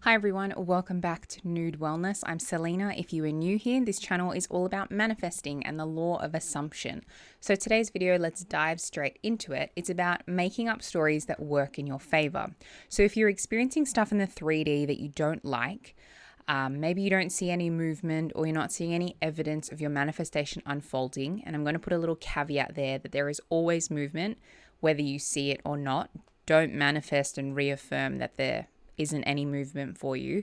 Hi everyone, welcome back to Nude Wellness. I'm Celina. If you are new here, this channel is all about manifesting and the law of assumption. So today's video, let's dive straight into it. It's about making up stories that work in your favor. So if you're experiencing stuff in the 3D that you don't like, maybe you don't see any movement or you're not seeing any evidence of your manifestation unfolding, and I'm going to put a little caveat there that there is always movement, whether you see it or not. Don't manifest and reaffirm that there isn't any movement for you.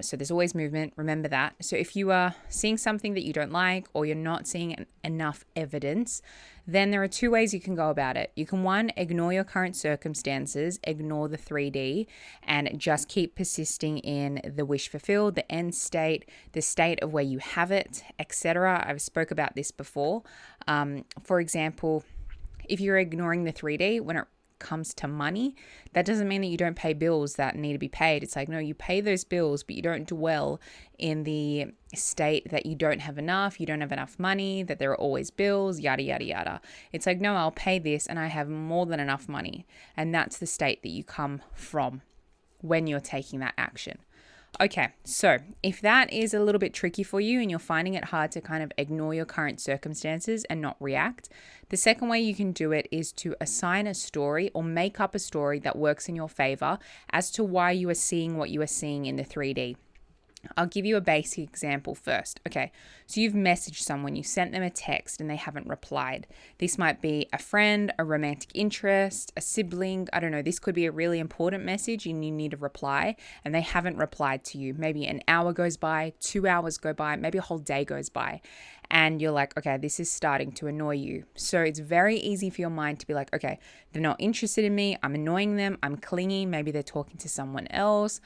So there's always movement. Remember that. So if you are seeing something that you don't like or you're not seeing enough evidence, then there are two ways you can go about it. You can, one, ignore your current circumstances, ignore the 3D, and just keep persisting in the wish fulfilled, the end state, the state of where you have it, etc. I've spoke about this before. For example, if you're ignoring the 3D when it comes to money, that doesn't mean that you don't pay bills that need to be paid. It's like, no, you pay those bills, but you don't dwell in the state that you don't have enough money, that there are always bills, yada, yada, yada. It's like, no, I'll pay this and I have more than enough money. And that's the state that you come from when you're taking that action. Okay, so if that is a little bit tricky for you and you're finding it hard to kind of ignore your current circumstances and not react, the second way you can do it is to assign a story or make up a story that works in your favor as to why you are seeing what you are seeing in the 3D. I'll give you a basic example first. Okay, so you've messaged someone, you sent them a text and they haven't replied. This might be a friend, a romantic interest, a sibling. I don't know. This could be a really important message and you need a reply and they haven't replied to you. Maybe an hour goes by, 2 hours go by, maybe a whole day goes by. And you're like, okay, this is starting to annoy you. So it's very easy for your mind to be like, okay, they're not interested in me. I'm annoying them. I'm clingy. Maybe they're talking to someone else.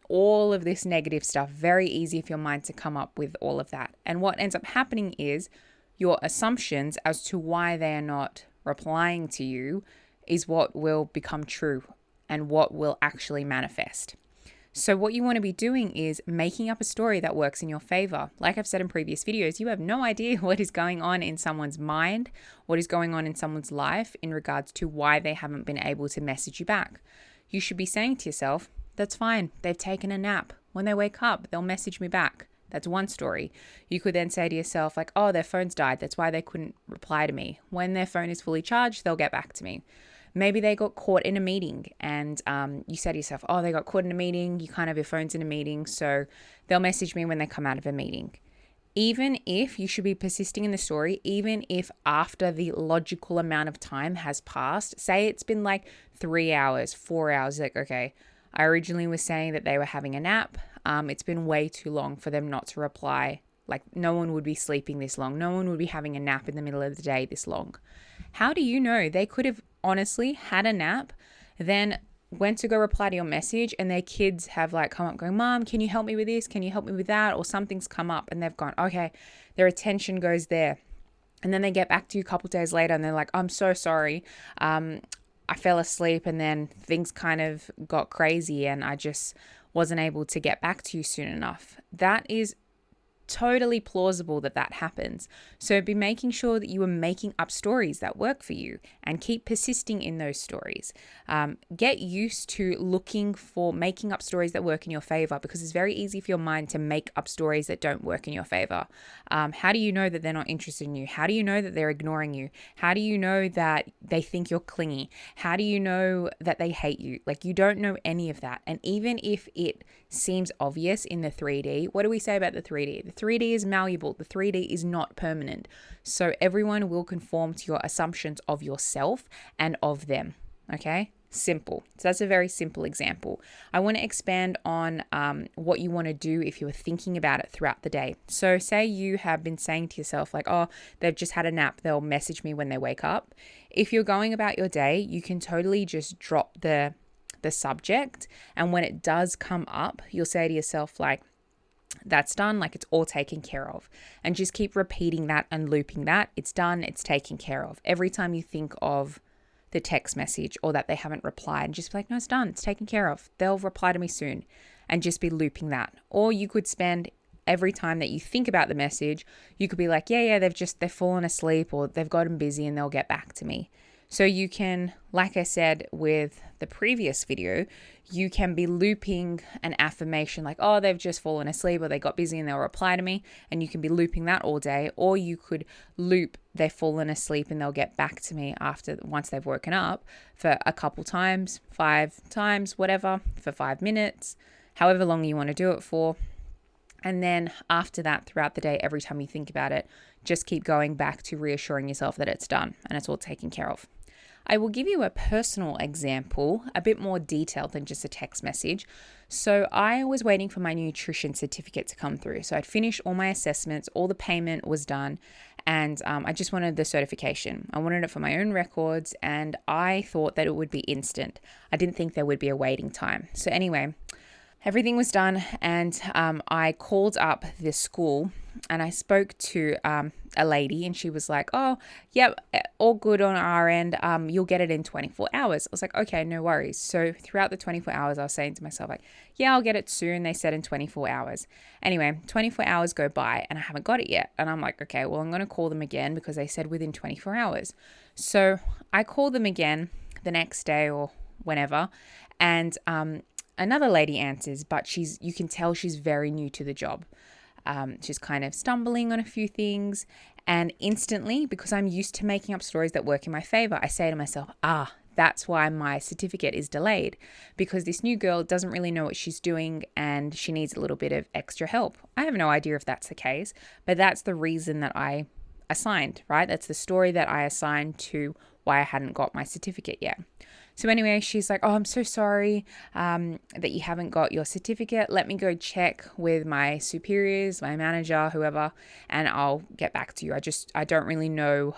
All of this negative stuff, very easy for your mind to come up with all of that. And what ends up happening is your assumptions as to why they are not replying to you is what will become true and what will actually manifest. So what you want to be doing is making up a story that works in your favor. Like I've said in previous videos, you have no idea what is going on in someone's mind, what is going on in someone's life in regards to why they haven't been able to message you back. You should be saying to yourself, that's fine. They've taken a nap. When they wake up, they'll message me back. That's one story. You could then say to yourself like, oh, their phone's died. That's why they couldn't reply to me. When their phone is fully charged, they'll get back to me. Maybe they got caught in a meeting and you say to yourself, oh, they got caught in a meeting. You can't have your phones in a meeting. So they'll message me when they come out of a meeting. Even if you should be persisting in the story, even if after the logical amount of time has passed, say it's been like 3 hours, 4 hours, like, okay, I originally was saying that they were having a nap. It's been way too long for them not to reply. Like no one would be sleeping this long. No one would be having a nap in the middle of the day this long. How do you know? They could have honestly had a nap, then went to go reply to your message and their kids have like come up going, Mom, can you help me with this? Can you help me with that? Or something's come up and they've gone, okay, their attention goes there. And then they get back to you a couple of days later and they're like, I'm so sorry. I fell asleep and then things kind of got crazy and I just wasn't able to get back to you soon enough. That is totally plausible that happens. So be making sure that you are making up stories that work for you and keep persisting in those stories. Get used to looking for making up stories that work in your favor because it's very easy for your mind to make up stories that don't work in your favor. How do you know that they're not interested in you? How do you know that they're ignoring you? How do you know that they think you're clingy? How do you know that they hate you? Like you don't know any of that. And even if it seems obvious in the 3D, what do we say about the 3D? The 3D is malleable. The 3D is not permanent. So everyone will conform to your assumptions of yourself and of them. Okay? Simple. So that's a very simple example. I want to expand on what you want to do if you are thinking about it throughout the day. So say you have been saying to yourself like, oh, they've just had a nap. They'll message me when they wake up. If you're going about your day, you can totally just drop the subject. And when it does come up, you'll say to yourself like, that's done, like it's all taken care of. And just keep repeating that and looping that. It's done, it's taken care of. Every time you think of the text message or that they haven't replied, just be like, no, it's done, it's taken care of. They'll reply to me soon. And just be looping that. Or you could spend every time that you think about the message, you could be like, yeah, they've fallen asleep or they've gotten busy and they'll get back to me. So you can, like I said with the previous video, you can be looping an affirmation like, oh, they've just fallen asleep or they got busy and they'll reply to me. And you can be looping that all day. Or you could loop they've fallen asleep and they'll get back to me once they've woken up for a couple times, 5 times, whatever, for 5 minutes, however long you want to do it for. And then after that, throughout the day, every time you think about it, just keep going back to reassuring yourself that it's done and it's all taken care of. I will give you a personal example, a bit more detailed than just a text message. So I was waiting for my nutrition certificate to come through. So I'd finished all my assessments, all the payment was done, and I just wanted the certification. I wanted it for my own records, and I thought that it would be instant. I didn't think there would be a waiting time. So anyway, everything was done, and I called up the school and I spoke to a lady, and she was like, oh, yep, all good on our end. You'll get it in 24 hours. I was like, okay, no worries. So throughout the 24 hours, I was saying to myself, like, yeah, I'll get it soon. They said in 24 hours. Anyway, 24 hours go by and I haven't got it yet. And I'm like, okay, well, I'm going to call them again because they said within 24 hours. So I called them again the next day or whenever, and another lady answers, but you can tell she's very new to the job. She's kind of stumbling on a few things, and instantly, because I'm used to making up stories that work in my favor, I say to myself, that's why my certificate is delayed, because this new girl doesn't really know what she's doing and she needs a little bit of extra help. I have no idea if that's the case, but that's the reason that I assigned, right? That's the story that I assigned to why I hadn't got my certificate yet. So anyway, she's like, oh, I'm so sorry that you haven't got your certificate. Let me go check with my superiors, my manager, whoever, and I'll get back to you. I don't really know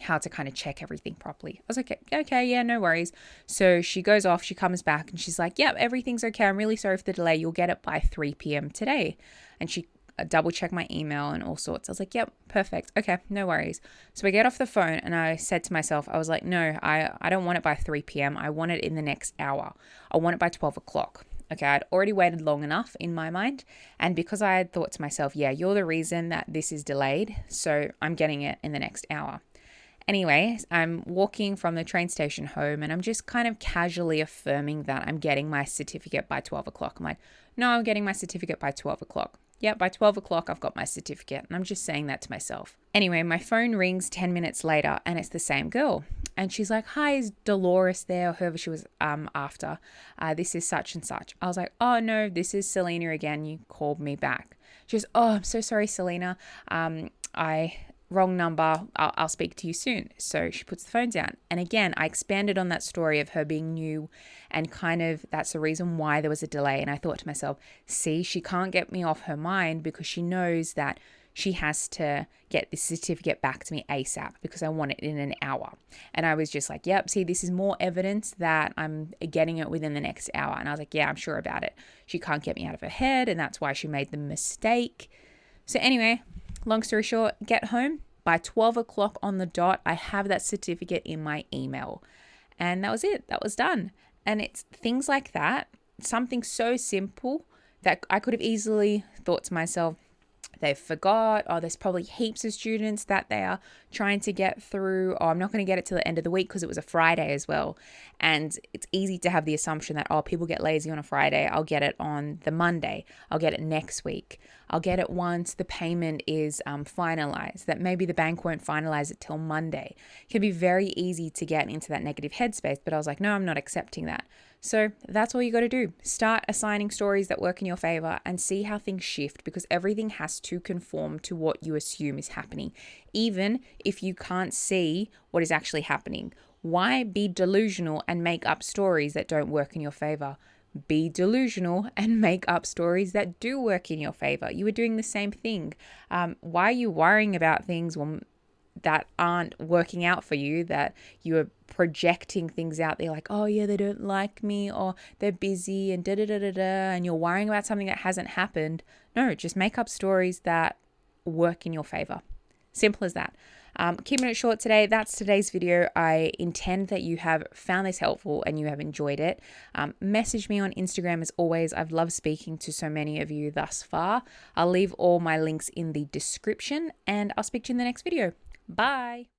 how to kind of check everything properly. I was like, okay, yeah, no worries. So she goes off, she comes back and she's like, yep, everything's okay. I'm really sorry for the delay. You'll get it by 3 p.m. today. And she double check my email and all sorts. I was like, yep, perfect. Okay, no worries. So I get off the phone and I said to myself, I was like, no, I don't want it by 3 p.m. I want it in the next hour. I want it by 12 o'clock. Okay, I'd already waited long enough in my mind. And because I had thought to myself, yeah, you're the reason that this is delayed. So I'm getting it in the next hour. Anyway, I'm walking from the train station home and I'm just kind of casually affirming that I'm getting my certificate by 12 o'clock. I'm like, no, I'm getting my certificate by 12 o'clock. Yeah, by 12 o'clock, I've got my certificate. And I'm just saying that to myself. Anyway, my phone rings 10 minutes later and it's the same girl. And she's like, hi, is Dolores there? Or whoever she was after. This is such and such. I was like, oh no, this is Celina again. You called me back. She goes, oh, I'm so sorry, Celina. Wrong number. I'll speak to you soon. So she puts the phone down. And again, I expanded on that story of her being new and kind of that's the reason why there was a delay. And I thought to myself, see, she can't get me off her mind because she knows that she has to get this certificate back to me ASAP because I want it in an hour. And I was just like, yep, see, this is more evidence that I'm getting it within the next hour. And I was like, yeah, I'm sure about it. She can't get me out of her head. And that's why she made the mistake. So anyway, long story short, get home. By 12 o'clock on the dot, I have that certificate in my email. And that was it. That was done. And it's things like that, something so simple that I could have easily thought to myself, they forgot, or there's probably heaps of students that they are trying to get through, or I'm not going to get it till the end of the week because it was a Friday as well. And it's easy to have the assumption that, oh, people get lazy on a Friday. I'll get it on the Monday. I'll get it next week. I'll get it once the payment is finalized, that maybe the bank won't finalize it till Monday. It can be very easy to get into that negative headspace, but I was like, no, I'm not accepting that. So that's all you got to do. Start assigning stories that work in your favor and see how things shift, because everything has to conform to what you assume is happening, even if you can't see what is actually happening. Why be delusional and make up stories that don't work in your favor? Be delusional and make up stories that do work in your favor. You are doing the same thing. Why are you worrying about things that aren't working out for you, that you are projecting things out there like, oh yeah, they don't like me, or they're busy and da-da-da-da-da, and you're worrying about something that hasn't happened? No, just make up stories that work in your favor. Simple as that. Keeping it short today. That's today's video. I intend that you have found this helpful and you have enjoyed it. Message me on Instagram as always. I've loved speaking to so many of you thus far. I'll leave all my links in the description and I'll speak to you in the next video. Bye.